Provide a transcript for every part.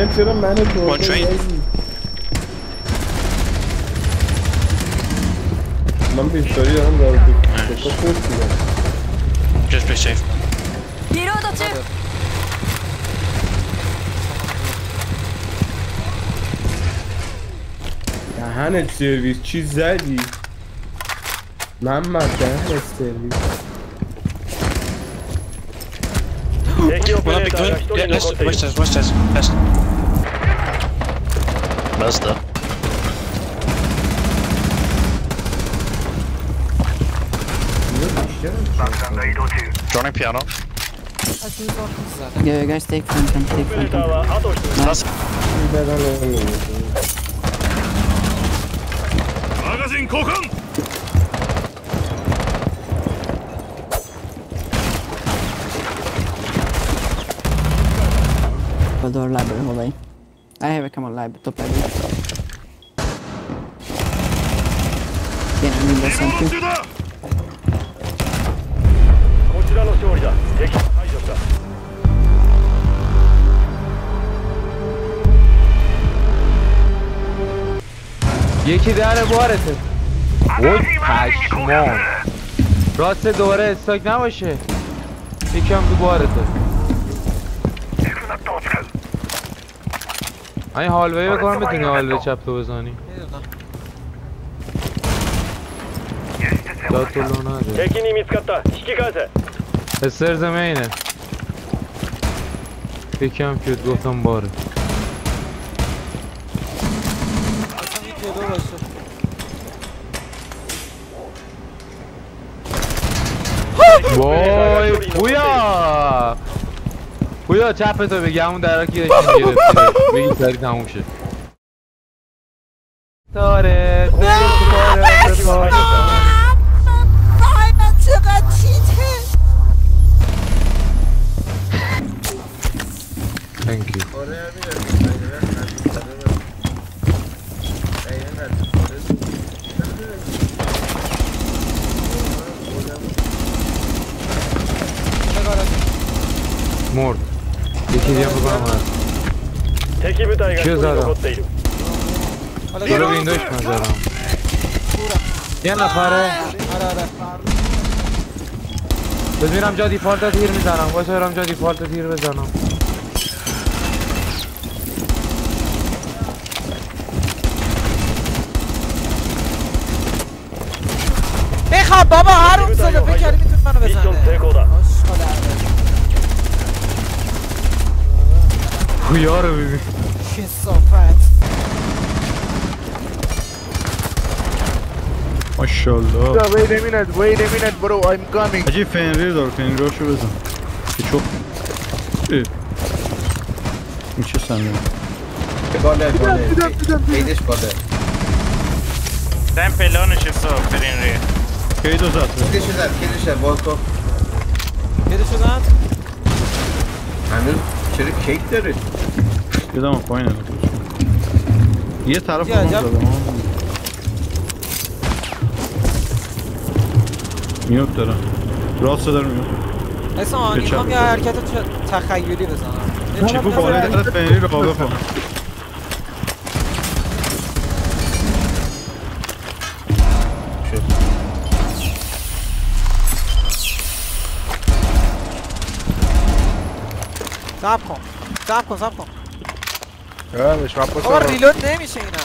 چرا من تو من بیشتری دارم دارم تو خوب دیدم Just play safe. دهنت سرویس چی زدی؟ محمد دهنت سرویس One up big door. Yeah, watch this. Best. Basta. Joining piano. Yeah, guys, take front. Nice. Magazine 交換 Door library, hold on. I have a common lab, top library. Yeah, I need something. こちらの勝利だ。敵排除した。 یکی در بارته وای پشمان راست دوباره استاک نباشه یکم تو بارته این هالوی بکنم بتونی هالوی چپ تو بزنی داد تو لو نده 敵に見つかった。引き返せ。 استر زمینه یکم کیوت گفتم باره وای پویا چپ تو بگی همون درکی داشتی میگرفتی بگی سری تموم شد داره Thank you. مرد یکی دیگه بکنم هست 敵部隊が1人残っている。 جلو ویندوش نزدم یه نفره بزنم جا دیفالت تیر میزنم واسه برم جا دیفالت تیر بزنم بخواب بابا هر اون ساده فکر کردی میتونی منو بزنه خویا رو ببین چه صافت ماشالله wait a minute bro I'm coming حاجی فنریر دار فنریراشو بزن که چوب این چه سنده باله ایدش باله Den پلانش حساب برین ری کیدو زد کیدش باز تو کیدشو زد؟ هنوز چرا کیک داره؟ یادم پایین یه طرف رو زدم میوت دارم راست دارم میوت اصلا میخوام یه حرکت تخیلی بزنم چیپو بالا دارد فنری رو قابه کن صبر کن یادش بابا ریلود نمیشه اینا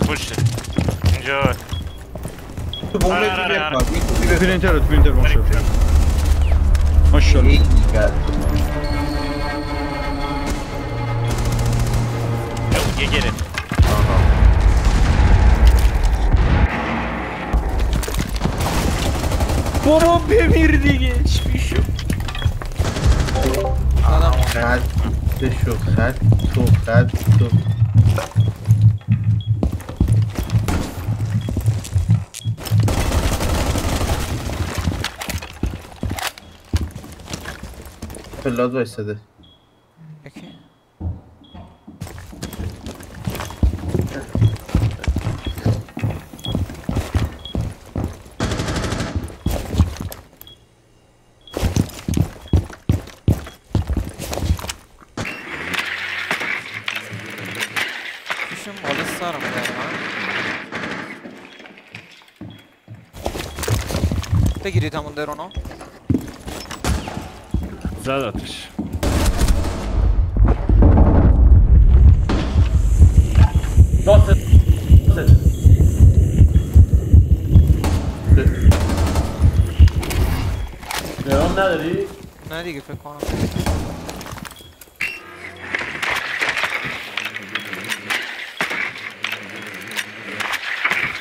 پشت اینجا تو بومه پرینتر باشه ماشالله یه گره بابا بمیر دیگه چی شد خط تو پلاد وایستاده گوشم بالا سرم دارم. بگیرید همون درونو. زدتش. درام نداری؟ نه دیگه فکر کنم.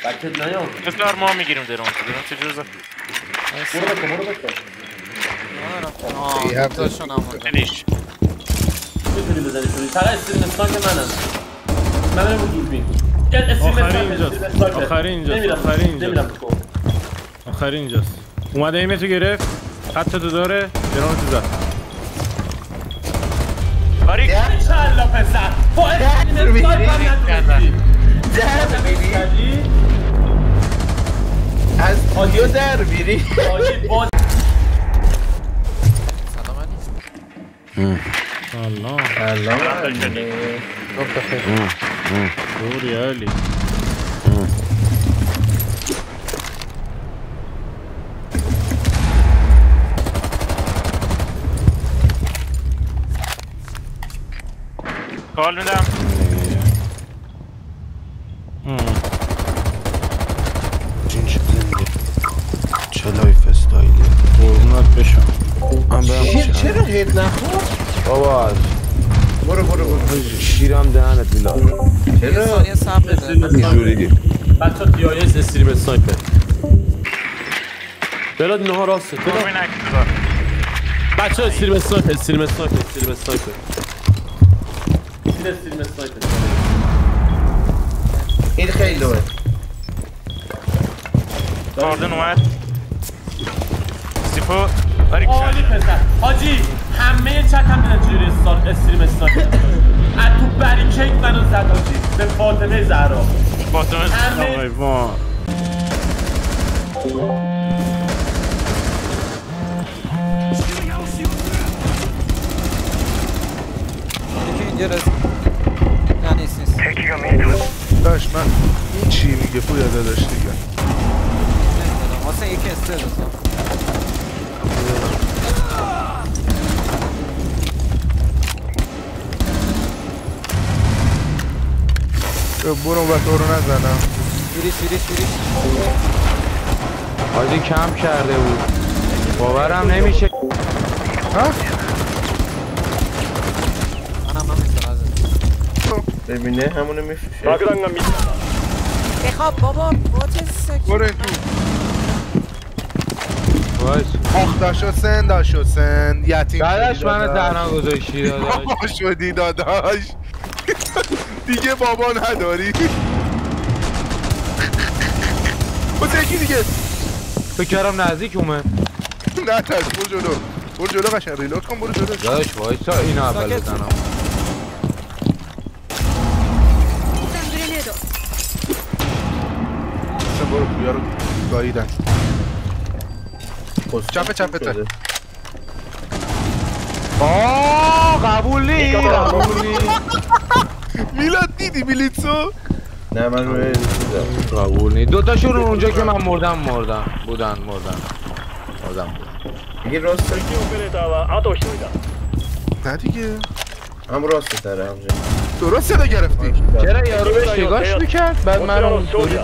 بچت نیام. بذار ما میگیریم درون چه جوزه. برو بکن. آه داشتون همون. خیلیش. میتونی بزنی شدی. فقط استرین اسناک منم. من رو دوربین. آخری اینجاست. اومده ایمتو گرفت. خط تو داره. درون تو زد. باریک. انشالله پسر. با استرین اسناک هم نداری. از آدیو در بیری سلام دوری علی کال میدم چه لایف استایلی قربونت بشم من برم چرا هیت نخور؟ بابا برو شیرم دهنت میلاد یه ثانیه صبر بده. جوری بچه ها TIS استریم اسنایپر بلاد اینها راسته بچه ها استریم اسنایپر استریم اسنایپر این خیلی دوه آردن اومد سیپو باریک عالی پسر حاجی همه چت هم دیدن چجوری استریم اسنایپر از تو بریکیت منو زد حاجی به فاطمه زهرا فاطمه وای یکی اینجا رسید. نه نیست داشت من این چی میگه پویا داداش دیگه نمیدونم واسه یکی استرد هستم. برو و تو رو نزنم فیریش حاجی کم کرده بود باورم نمیشه ها؟ منم میستم ببینه همونو میفروشه 爆弾が見つかった بخواب بابا باچه سک. برو این تو وایس داشو سن یتیم داداش منو تنها گذاشتی داداش بابا شدی داداش دیگه بابا نداری بس یکی دیگه فکر کردم نزدیک اومد نه تاش برو جلو قشنگ ریلود کن برو جلو داداش وایسا اینو اول بزنم برو پویا رو گاییدن چپه تا قبول نی میلاد دیدی میلیتسو نه من روی قبول نی دوتاشون اونجا که من مردم بودن دیگه راست 敵オペレーターはあと1人だ نه دیگه هم راست تره همجا درست صدا گرفتی چرا یارو بهش نگاش میکرد بعد من اون طوری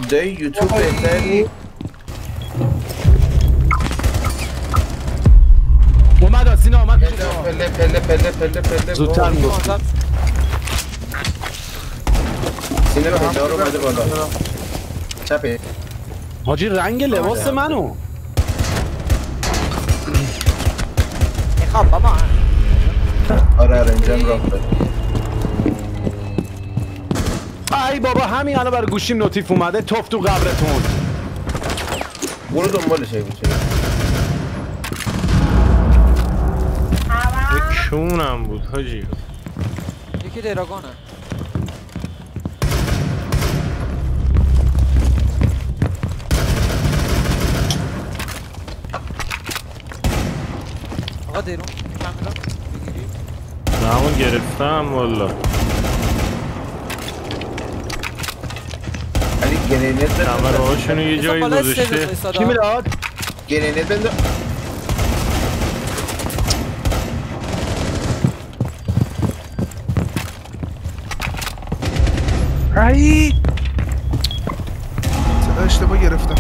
دای یوتیوب بهتری اومد آسینا اومد پله زودتر میگفت سینه پله رو اومده بالا چپه حاجی رنگ لباس منو بخواب بابا آره اینجا راه بده ای بابا همین الان برای گوشیم نوتیف اومده توف تو قبرتون برو دنبالش اگه میتونی کونم بود حاجی یکی دراگونه آقا درون کاملا بگیری همون گرفتم والا. علی گرینت کمر هاشونو یه جایی گذاشته. کی میاد؟ گرینت بنده. ای صدا اشتباه گرفتم.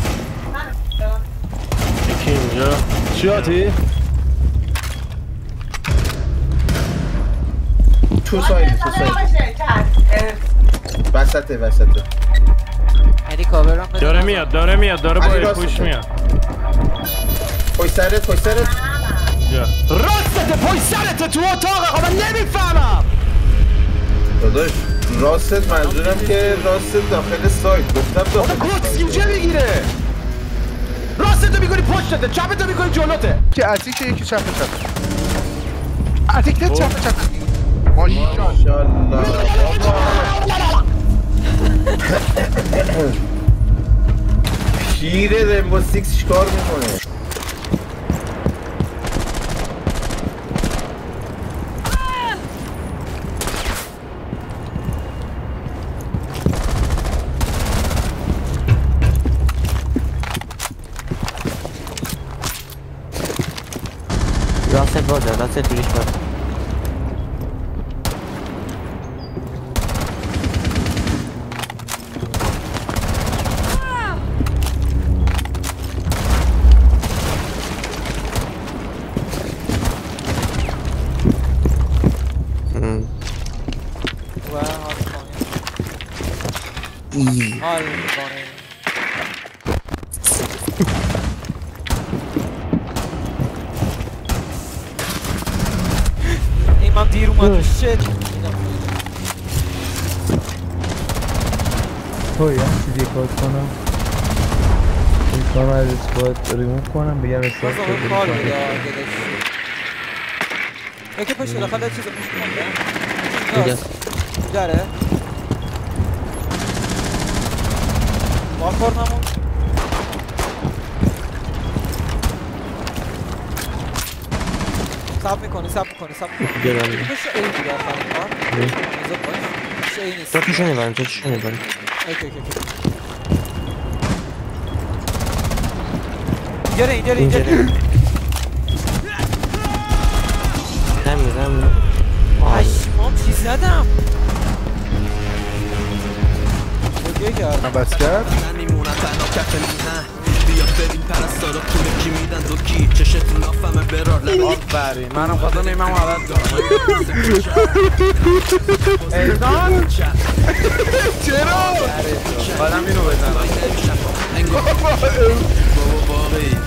یکی اینجا. چیاتی؟ تو سایده وسطه علی کاورم بده. داره میاد داره علی با راست پوش بده. میاد. پشت سرت اینجا. راستت پای سرت تو اتاق آقا من نمیفهمم. داداش راستت منظورم که راستت داخل سایت گفتم داخل کت گیجه میگیره. راستتو میکنی پشتته، چپتو میکنی جلوته. که اتیک یکی چپ اتیک چپ ماشاءالله شیر رمبو 6 چیکار میکنه؟ راست باده راست دوریش باده حال میکنه. این من دیر اومد شد. تو یه چیزی کار کنم این کار رو از اسپات ریموف کنم بگم اسپات بازم اون کار بده آگدش یکی پشت داخل چیز رو پشت کنده داره با کار نمون سب میکنه پشت این دیگه آخرین کار نزد باش پشت این نیست تو کشو نبرم اوکی اینجا همین پشمام چی زدم اوکی کردم من بس کرد آفرین منم خواستم ایمم عوض کنم احسان چرا؟ آدم اینو بزنم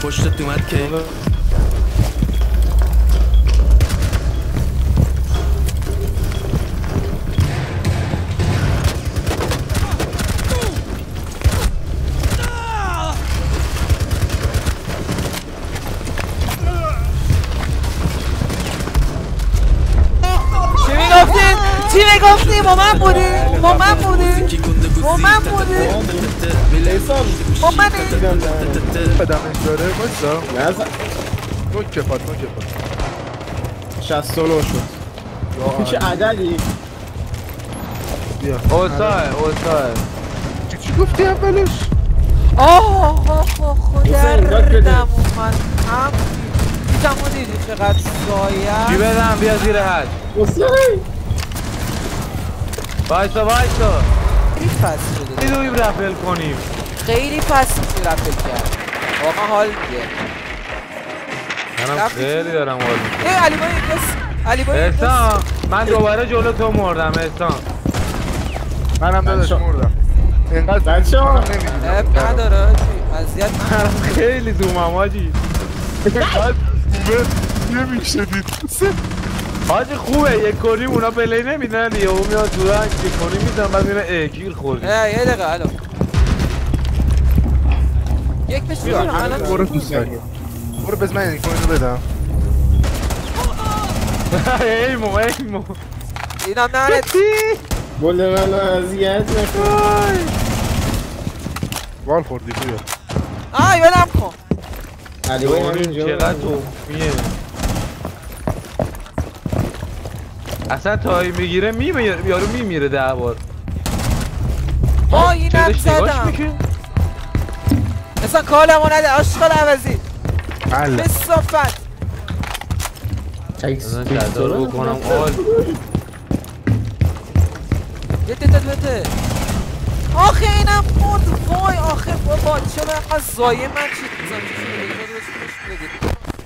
پشتت اومد که چی میگفتی؟ با من بودی؟ بدمش داره بایستا نوکه پاد 69 شد چه عددی؟ بیا اوسای چی گفتی اولش؟ دردم اومد هم دیدمو دیدی چقدر سایه چی بدم بیا زیر حد وایسا خیلی فصل شده میدونیم رفل کنیم خیلی فصل رفل کرد واقعا حال میده منم خیلی دارم حال میکنم علی بایی احسان من دوباره جلو تو مردم احسان منم داداش مردم اینقدر بچه ها اب نداره اذیت منم خیلی زومم حاجی اینقدر نمیشدید حاجی خوبه یک کنیم اونا پلی نمیدن یه او میاد تو رنگ یک کنیم میدن بعد میبینه گیر خوردیم یه دقیقه الو یک بسیار برو تو سایت برو بز من این کنو بدم ایمو اینم نرد بوله منو اذیت نکن وال خوردی بیا آی ولم کن علی بایی همینجا چقدر توفیه اصلا تایی میگیره یارو میمیره 10 بار. اینم زدم اصلا کالمو نده آشغال عوضی به صفت رو کنم آل بده آخه اینم مرد وای آخه بابا چرا اینقدر زایه من چیت میزم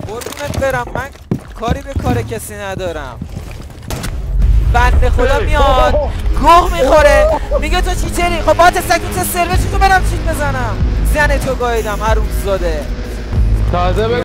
قربونت برم من کاری به کار کسی ندارم بنده خدا میاد گوه میخوره میگه تو چیتری خب با تسک تو سرور چی تو برم چیت بزنم زن تو گاییدم حروم زاده تازه